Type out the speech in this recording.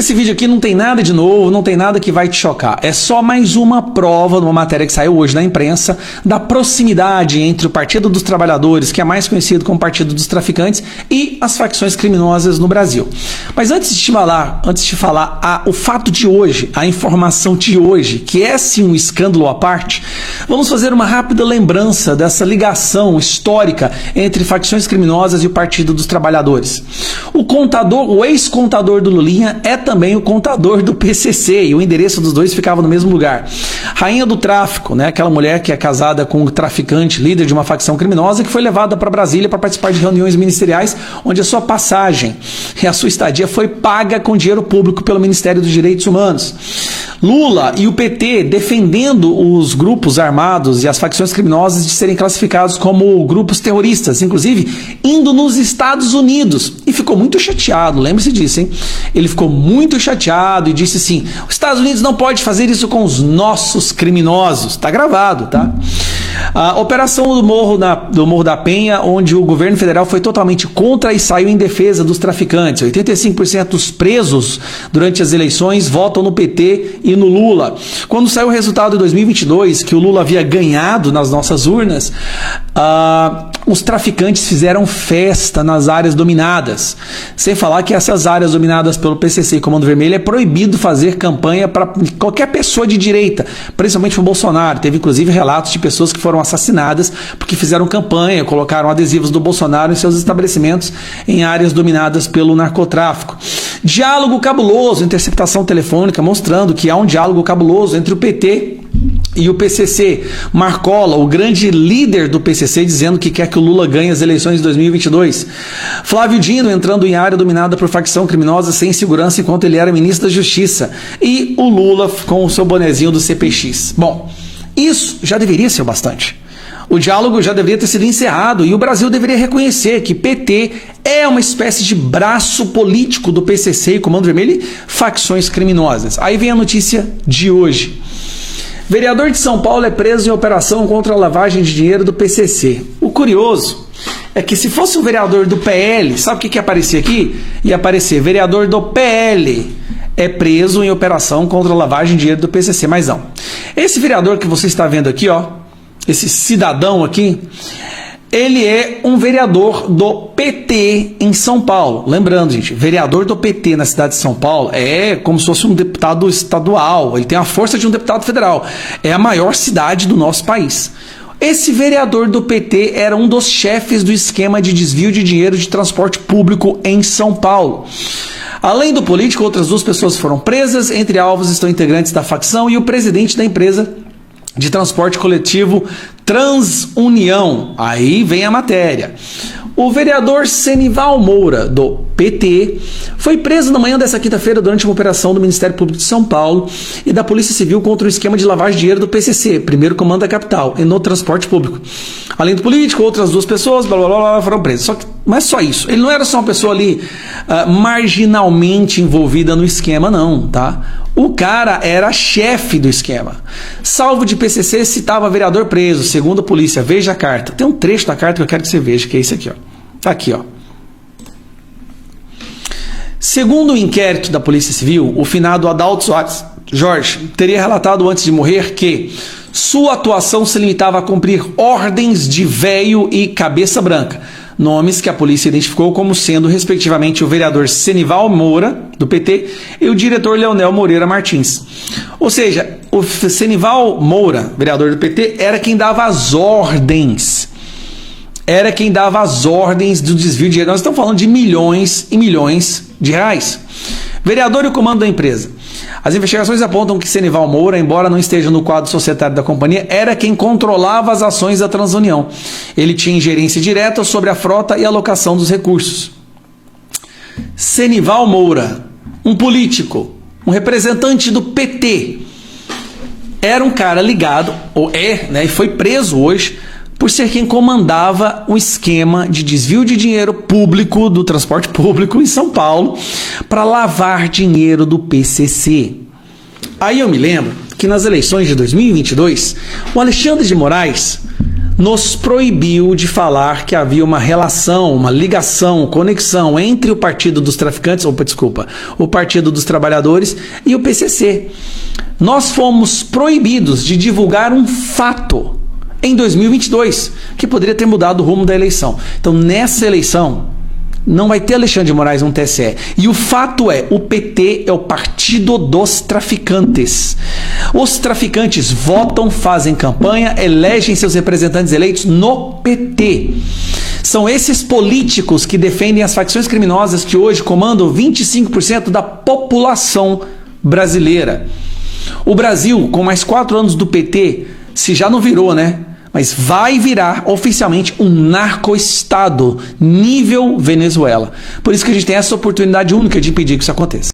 Esse vídeo aqui não tem nada de novo, não tem nada que vai te chocar. É só mais uma prova de uma matéria que saiu hoje na imprensa da proximidade entre o Partido dos Trabalhadores, que é mais conhecido como Partido dos Traficantes, e as facções criminosas no Brasil. Mas antes de falar o fato de hoje, a informação de hoje, que é sim um escândalo à parte, vamos fazer uma rápida lembrança dessa ligação histórica entre facções criminosas e o Partido dos Trabalhadores. O ex-contador do Lulinha é também o contador do PCC, e o endereço dos dois ficava no mesmo lugar. Rainha do tráfico, né? Aquela mulher que é casada com um traficante, líder de uma facção criminosa, que foi levada para Brasília para participar de reuniões ministeriais, onde a sua passagem e a sua estadia foi paga com dinheiro público pelo Ministério dos Direitos Humanos. Lula e o PT defendendo os grupos armados e as facções criminosas de serem classificados como grupos terroristas, inclusive indo nos Estados Unidos. E ficou muito chateado, lembre-se disso, hein? Ele ficou muito chateado e disse assim: os Estados Unidos não pode fazer isso com os nossos criminosos. Tá gravado, tá? A operação do Morro da Penha, onde o governo federal foi totalmente contra e saiu em defesa dos traficantes. 85% dos presos durante as eleições votam no PT e no Lula. Quando saiu o resultado de 2022, que o Lula havia ganhado nas nossas urnas, os traficantes fizeram festa nas áreas dominadas. Sem falar que essas áreas dominadas pelo PCC e Comando Vermelho é proibido fazer campanha para qualquer pessoa de direita, principalmente para o Bolsonaro. Teve inclusive relatos de pessoas que foram assassinadas porque fizeram campanha, colocaram adesivos do Bolsonaro em seus estabelecimentos em áreas dominadas pelo narcotráfico. Diálogo cabuloso, interceptação telefônica mostrando que há um diálogo cabuloso entre o PT e o PCC. Marcola, o grande líder do PCC, dizendo que quer que o Lula ganhe as eleições de 2022. Flávio Dino entrando em área dominada por facção criminosa sem segurança enquanto ele era ministro da Justiça. E o Lula com o seu bonezinho do CPX. Bom, isso já deveria ser o bastante. O diálogo já deveria ter sido encerrado e o Brasil deveria reconhecer que PT é uma espécie de braço político do PCC e Comando Vermelho e facções criminosas. Aí vem a notícia de hoje. Vereador de São Paulo é preso em operação contra a lavagem de dinheiro do PCC. O curioso é que se fosse um vereador do PL, sabe o que ia aparecer aqui? Ia aparecer vereador do PL é preso em operação contra a lavagem de dinheiro do PCC, mas não. Esse vereador que você está vendo aqui, ó, esse cidadão aqui, ele é um vereador do PT em São Paulo. Lembrando, gente, vereador do PT na cidade de São Paulo é como se fosse um deputado estadual. Ele tem a força de um deputado federal. É a maior cidade do nosso país. Esse vereador do PT era um dos chefes do esquema de desvio de dinheiro de transporte público em São Paulo. Além do político, outras duas pessoas foram presas. Entre alvos estão integrantes da facção e o presidente da empresa de transporte coletivo TransUnião. Aí vem a matéria. O vereador Senival Moura, do PT, foi preso na manhã dessa quinta-feira durante uma operação do Ministério Público de São Paulo e da Polícia Civil contra o esquema de lavagem de dinheiro do PCC, primeiro comando da capital, e no transporte público. Além do político, outras duas pessoas, blá, blá, blá, blá, foram presas. Não é só isso. Ele não era só uma pessoa ali marginalmente envolvida no esquema, não, tá? O cara era chefe do esquema. Salvo de PCC, citava vereador preso, segundo a polícia. Veja a carta. Tem um trecho da carta que eu quero que você veja, que é esse aqui, ó. Tá aqui, ó. Segundo o inquérito da Polícia Civil, o finado Adalto Soares Jorge teria relatado antes de morrer que sua atuação se limitava a cumprir ordens de véio e cabeça branca, nomes que a polícia identificou como sendo respectivamente o vereador Senival Moura, do PT, e o diretor Leonel Moreira Martins. Ou seja, o Senival Moura, vereador do PT, era quem dava as ordens. Era quem dava as ordens do desvio de dinheiro. Nós estamos falando de milhões e milhões de reais. Vereador e o comando da empresa. As investigações apontam que Senival Moura, embora não esteja no quadro societário da companhia, era quem controlava as ações da TransUnião. Ele tinha ingerência direta sobre a frota e a alocação dos recursos. Senival Moura, um político, um representante do PT, era um cara ligado, ou é, né, e foi preso hoje, por ser quem comandava o esquema de desvio de dinheiro público do transporte público em São Paulo para lavar dinheiro do PCC. Aí eu me lembro que nas eleições de 2022, o Alexandre de Moraes nos proibiu de falar que havia uma relação, uma ligação, conexão entre o Partido dos Traficantes, o Partido dos Trabalhadores e o PCC. Nós fomos proibidos de divulgar um fato em 2022, que poderia ter mudado o rumo da eleição. Então, nessa eleição, não vai ter Alexandre de Moraes no TSE. E o fato é, o PT é o partido dos traficantes. Os traficantes votam, fazem campanha, elegem seus representantes eleitos no PT. São esses políticos que defendem as facções criminosas que hoje comandam 25% da população brasileira. O Brasil, com mais 4 anos do PT, se já não virou, né? Mas vai virar oficialmente um narco-estado nível Venezuela. Por isso que a gente tem essa oportunidade única de impedir que isso aconteça.